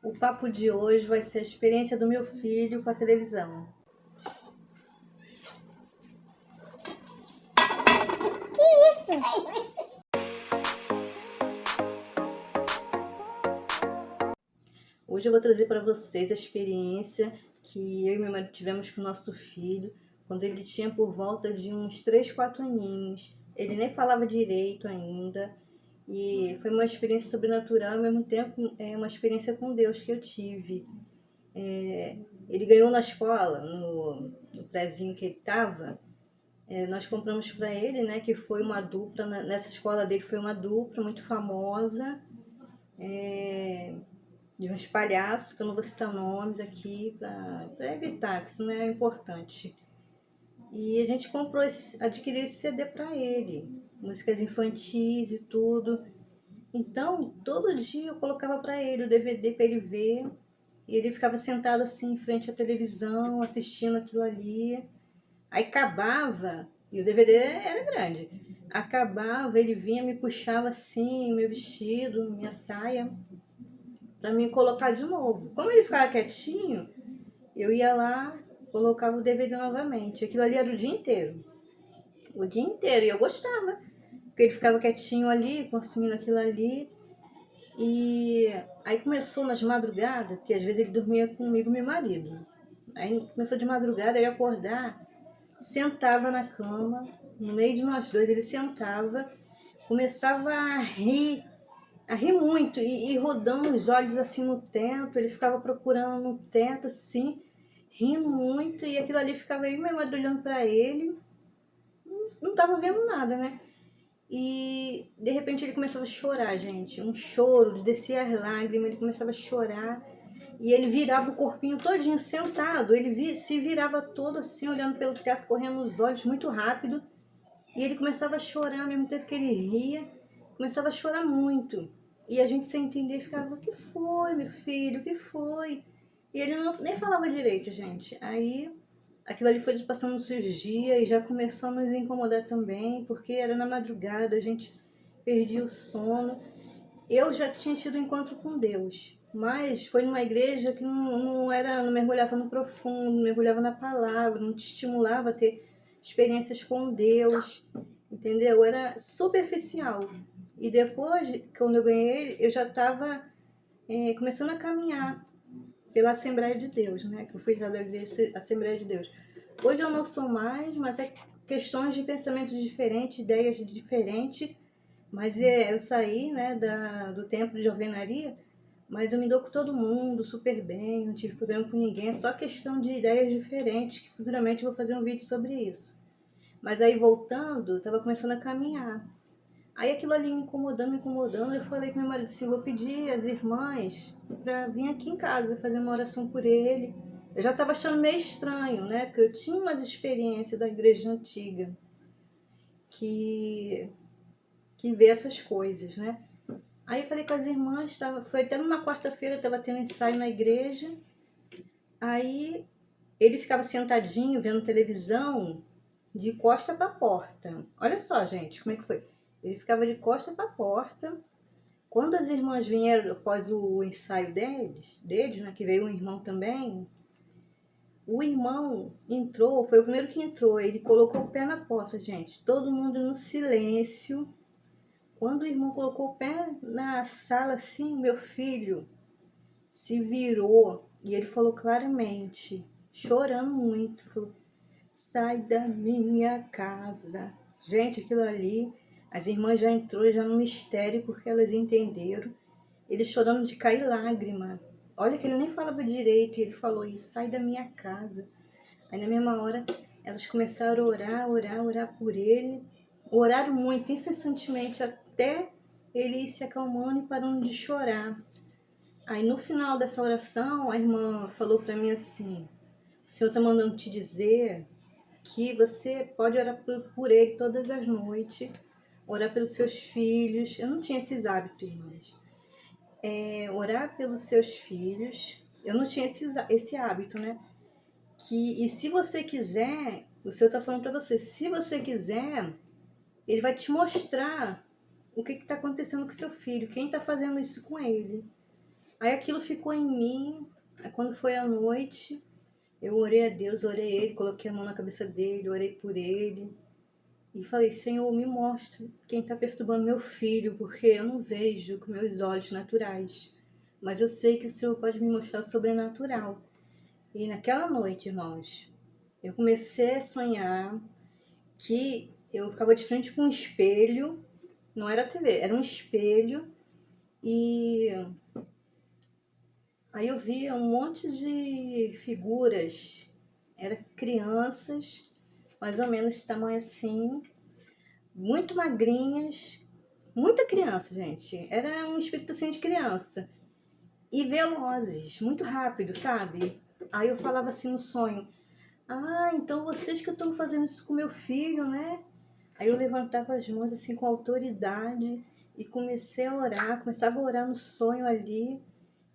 O papo de hoje vai ser a experiência do meu filho com a televisão. Que isso? Hoje eu vou trazer para vocês a experiência que eu e meu marido tivemos com o nosso filho quando ele tinha por volta de uns 3, 4 aninhos. Ele nem falava direito ainda e foi uma experiência sobrenatural, ao mesmo tempo uma experiência com Deus que eu tive. Ele ganhou na escola, no prézinho que ele estava. Nós compramos para ele, né, que foi uma dupla, nessa escola dele foi uma dupla muito famosa, de uns palhaços, que eu não vou citar nomes aqui para evitar, que isso não é importante. E a gente adquiriu esse CD para ele, músicas infantis e tudo. Então, todo dia eu colocava para ele o DVD para ele ver, e ele ficava sentado assim em frente à televisão, assistindo aquilo ali. Aí acabava, e o DVD era grande. Acabava, ele vinha, me puxava assim, meu vestido, minha saia, para me colocar de novo. Como ele ficava quietinho, eu ia lá, colocava o DVD novamente. Aquilo ali era o dia inteiro. O dia inteiro. E eu gostava. Porque ele ficava quietinho ali, consumindo aquilo ali. E aí começou nas madrugadas, porque às vezes ele dormia comigo e meu marido. Aí começou de madrugada, ele acordar, sentava na cama, no meio de nós dois, ele sentava, começava a rir muito e rodando os olhos assim no teto, ele ficava procurando no teto assim, rindo muito, e aquilo ali ficava aí, meu marido olhando para ele, não tava vendo nada, né? E de repente ele começava a chorar, gente, um choro, descia as lágrimas, ele começava a chorar, e ele virava o corpinho todinho sentado, se virava todo assim, olhando pelo teto, correndo os olhos muito rápido, e ele começava a chorar, ao mesmo tempo que ele ria, começava a chorar muito. E a gente sem entender ficava, o que foi, meu filho, o que foi? E ele nem falava direito, gente. Aí aquilo ali foi passando os dias e já começou a nos incomodar também, porque era na madrugada, a gente perdia o sono. Eu já tinha tido um encontro com Deus, mas foi numa igreja que não mergulhava no profundo, não mergulhava na palavra, não te estimulava a ter experiências com Deus, entendeu? Era superficial. E depois, quando eu ganhei ele, eu já estava começando a caminhar pela Assembleia de Deus, né? Que eu fui da igreja Assembleia de Deus. Hoje eu não sou mais, mas é questões de pensamentos diferentes, ideias diferentes. Mas eu saí, né, do templo de alvenaria, mas eu me dou com todo mundo super bem, não tive problema com ninguém, é só questão de ideias diferentes, que futuramente eu vou fazer um vídeo sobre isso. Mas aí voltando, eu estava começando a caminhar. Aí aquilo ali me incomodando, eu falei com meu marido assim, vou pedir às irmãs para vir aqui em casa fazer uma oração por ele. Eu já estava achando meio estranho, né, porque eu tinha umas experiências da igreja antiga que vê essas coisas, né? Aí eu falei com as irmãs, foi até numa quarta-feira, estava tendo ensaio na igreja. Aí ele ficava sentadinho, vendo televisão, de costa para a porta. Olha só, gente, como é que foi? Ele ficava de costa para a porta. Quando as irmãs vieram após o ensaio deles, né, que veio um irmão também, o irmão entrou, foi o primeiro que entrou, ele colocou o pé na porta, gente. Todo mundo no silêncio. Quando o irmão colocou o pé na sala, assim, meu filho se virou e ele falou claramente, chorando muito, falou, sai da minha casa. Gente, aquilo ali, as irmãs já entrou já no mistério porque elas entenderam. Ele chorando de cair lágrima. Olha que ele nem falava direito e ele falou isso, sai da minha casa. Aí na mesma hora elas começaram a orar por ele. Oraram muito, incessantemente, até ele ir se acalmando e parando de chorar. Aí no final dessa oração, a irmã falou para mim assim, o Senhor está mandando te dizer que você pode orar por ele todas as noites, orar pelos seus filhos. Eu não tinha esses hábitos, irmãs. Orar pelos seus filhos, eu não tinha esse hábito, né? E se você quiser, o Senhor está falando para você, se você quiser, ele vai te mostrar o que está acontecendo com seu filho, quem está fazendo isso com ele. Aí aquilo ficou em mim. Aí quando foi à noite, eu orei a Deus, orei ele, coloquei a mão na cabeça dele, orei por ele. E falei, Senhor, me mostre quem está perturbando meu filho, porque eu não vejo com meus olhos naturais. Mas eu sei que o Senhor pode me mostrar o sobrenatural. E naquela noite, irmãos, eu comecei a sonhar que eu ficava de frente com um espelho, não era TV, era um espelho, e aí eu via um monte de figuras, eram crianças, mais ou menos esse tamanho assim, muito magrinhas, muita criança, gente, era um espírito assim de criança, e velozes, muito rápido, sabe? Aí eu falava assim no sonho, ah, então vocês que estão fazendo isso com meu filho, né? Aí eu levantava as mãos assim com autoridade e comecei a orar, começava a orar no sonho ali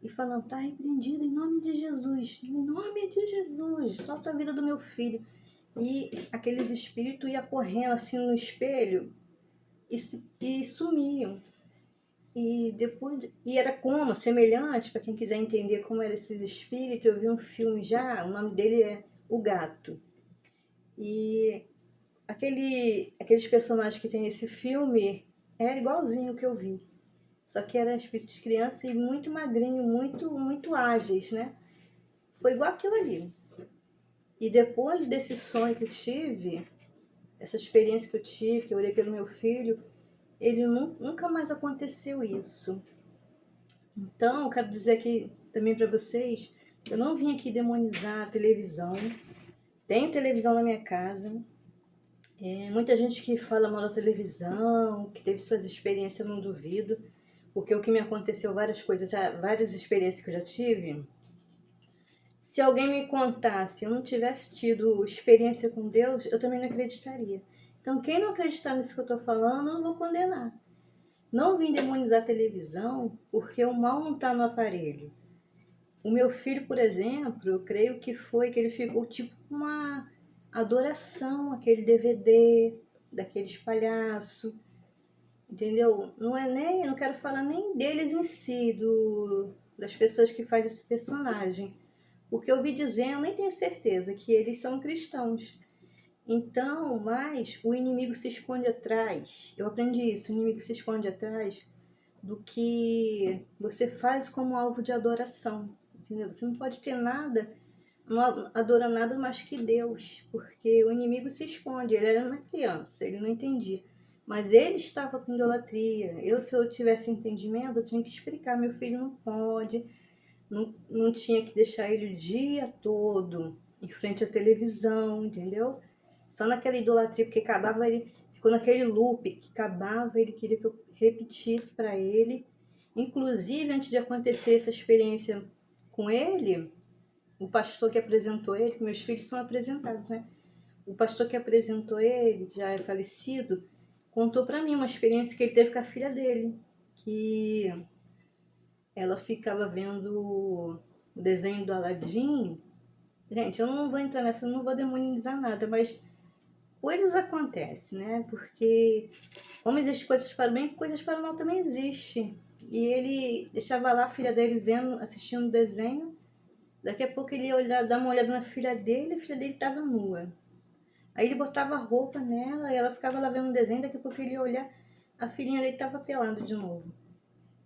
e falando, tá repreendido em nome de Jesus, em nome de Jesus, solta a vida do meu filho. E aqueles espíritos iam correndo assim no espelho e sumiam. E depois, e era como, semelhante, para quem quiser entender como era esses espíritos, eu vi um filme já, o nome dele é O Gato. E aqueles personagens que tem nesse filme era igualzinho o que eu vi. Só que era espírito de criança e muito magrinho, muito ágeis, né? Foi igual aquilo ali. E depois desse sonho que eu tive, essa experiência que eu tive, que eu orei pelo meu filho, ele nunca mais aconteceu isso. Então, eu quero dizer aqui também para vocês, eu não vim aqui demonizar a televisão. Tem televisão na minha casa. Muita gente que fala mal da televisão, que teve suas experiências, eu não duvido, porque o que me aconteceu, várias coisas, várias experiências que eu já tive, se alguém me contasse, eu não tivesse tido experiência com Deus, eu também não acreditaria. Então, quem não acreditar nisso que eu estou falando, eu não vou condenar. Não vim demonizar a televisão, porque o mal não está no aparelho. O meu filho, por exemplo, eu creio que foi que ele ficou tipo uma adoração, aquele DVD daqueles palhaços, entendeu? Não é nem, eu não quero falar nem deles em si, das pessoas que fazem esse personagem. O que eu ouvi dizendo, nem tenho certeza, que eles são cristãos. Então, mas o inimigo se esconde atrás. Eu aprendi isso, o inimigo se esconde atrás do que você faz como alvo de adoração. Entendeu? Você não pode ter nada, não adora nada mais que Deus, porque o inimigo se esconde. Ele era uma criança, ele não entendia. Mas ele estava com idolatria. Se eu tivesse entendimento, eu tinha que explicar. Meu filho não pode, não tinha que deixar ele o dia todo em frente à televisão, entendeu? Só naquela idolatria, porque acabava ele, ficou naquele loop que acabava, ele queria que eu repetisse para ele. Inclusive, antes de acontecer essa experiência com ele, o pastor que apresentou ele, que meus filhos são apresentados, né? O pastor que apresentou ele, já é falecido, contou para mim uma experiência que ele teve com a filha dele, que ela ficava vendo o desenho do Aladim. Gente, eu não vou entrar nessa, não vou demonizar nada, mas coisas acontecem, né? Porque como existem coisas para o bem, coisas para o mal também existem. E ele deixava lá a filha dele vendo, assistindo o desenho. Daqui a pouco ele ia olhar, dar uma olhada na filha dele, a filha dele estava nua. Aí ele botava roupa nela e ela ficava lá vendo o desenho, daqui a pouco ele ia olhar, a filhinha dele estava pelada de novo.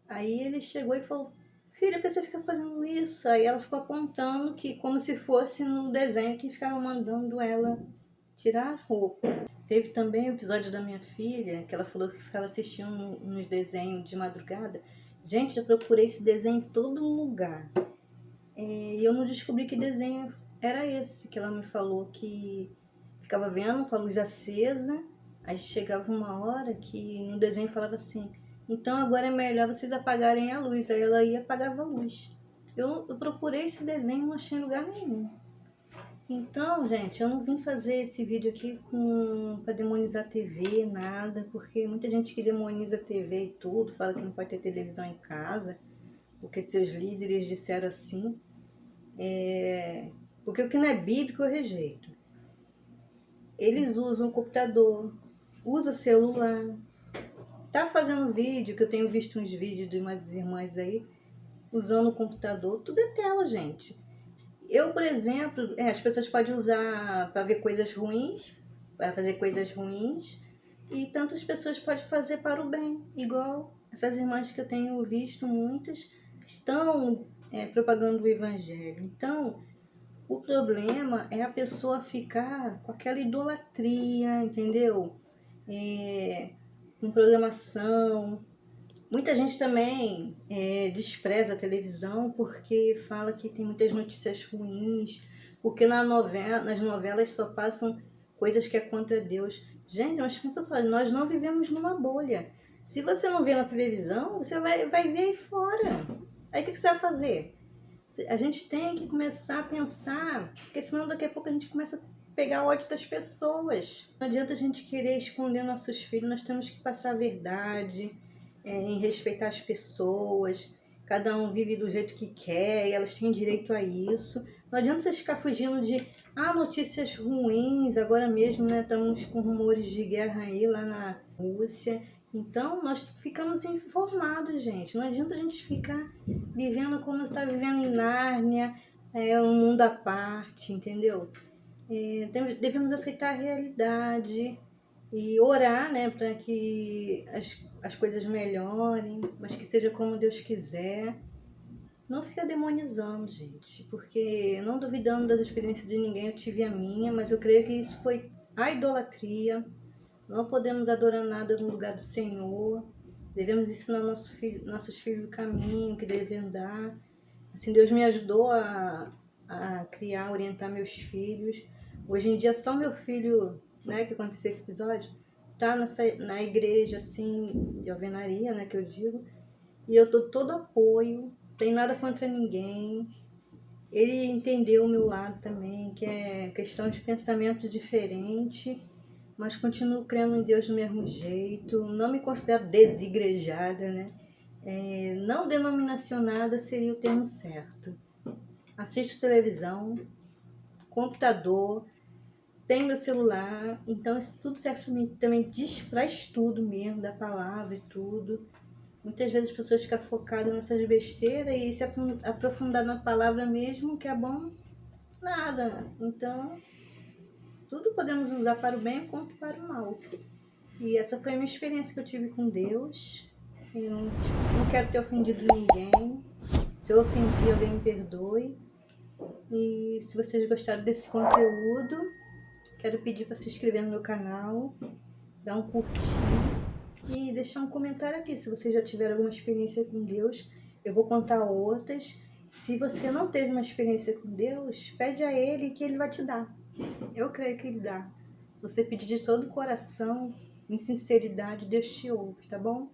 Aí ele chegou e falou, filha, por que você fica fazendo isso? Aí ela ficou apontando que como se fosse no desenho que ficava mandando ela tirar a roupa. Teve também o episódio da minha filha, que ela falou que ficava assistindo uns desenhos de madrugada. Gente, eu procurei esse desenho em todo lugar. E eu não descobri que desenho era esse, que ela me falou que ficava vendo com a luz acesa, aí chegava uma hora que no desenho falava assim, então agora é melhor vocês apagarem a luz, aí ela ia e apagava a luz. Eu procurei esse desenho e não achei em lugar nenhum. Então, gente, eu não vim fazer esse vídeo aqui para demonizar a TV, nada, porque muita gente que demoniza a TV e tudo, fala que não pode ter televisão em casa, porque seus líderes disseram assim. Porque o que não é bíblico eu rejeito. Eles usam computador, usa celular, tá fazendo vídeo, que eu tenho visto uns vídeos de umas irmãs aí, usando o computador, tudo é tela, gente. Eu, por exemplo, as pessoas podem usar para ver coisas ruins, para fazer coisas ruins, e tantas pessoas podem fazer para o bem, igual essas irmãs que eu tenho visto, muitas estão propagando o evangelho. Então, o problema é a pessoa ficar com aquela idolatria, entendeu? Com programação. Muita gente também despreza a televisão porque fala que tem muitas notícias ruins, porque nas novelas só passam coisas que é contra Deus. Gente, mas pensa só, nós não vivemos numa bolha. Se você não vê na televisão, você vai ver aí fora. Aí o que você vai fazer? A gente tem que começar a pensar, porque senão daqui a pouco a gente começa a pegar ódio das pessoas. Não adianta a gente querer esconder nossos filhos, nós temos que passar a verdade, em respeitar as pessoas. Cada um vive do jeito que quer e elas têm direito a isso. Não adianta você ficar fugindo de notícias ruins. Agora mesmo, né, estamos com rumores de guerra aí lá na Rússia. Então, nós ficamos informados, gente. Não adianta a gente ficar vivendo como está vivendo em Nárnia, um mundo à parte, entendeu? Devemos aceitar a realidade e orar, né, para que as coisas melhorem, mas que seja como Deus quiser. Não fica demonizando, gente, porque não duvidando das experiências de ninguém, eu tive a minha, mas eu creio que isso foi a idolatria. Não podemos adorar nada no lugar do Senhor. Devemos ensinar nossos filhos o caminho que devem andar. Assim, Deus me ajudou a criar, orientar meus filhos. Hoje em dia, só meu filho, né, que aconteceu esse episódio, tá na igreja, assim, de alvenaria, né, que eu digo. E eu dou todo apoio, tem nada contra ninguém. Ele entendeu o meu lado também, que é questão de pensamento diferente, mas continuo crendo em Deus do mesmo jeito. Não me considero desigrejada, né? Não denominacionada seria o termo certo. Assisto televisão, computador, tenho meu celular, então isso tudo serve também para estudo mesmo da palavra e tudo. Muitas vezes as pessoas ficam focadas nessas besteiras e se aprofundar na palavra mesmo, que é bom, nada. Então, tudo podemos usar para o bem quanto para o mal. E essa foi a minha experiência que eu tive com Deus. Eu não quero ter ofendido ninguém. Se eu ofendi, alguém me perdoe. E se vocês gostaram desse conteúdo, quero pedir para se inscrever no meu canal, dar um curtir e deixar um comentário aqui. Se vocês já tiveram alguma experiência com Deus, eu vou contar outras. Se você não teve uma experiência com Deus, pede a Ele que Ele vai te dar. Eu creio que Ele dá. Se você pedir de todo o coração, em sinceridade, Deus te ouve, tá bom?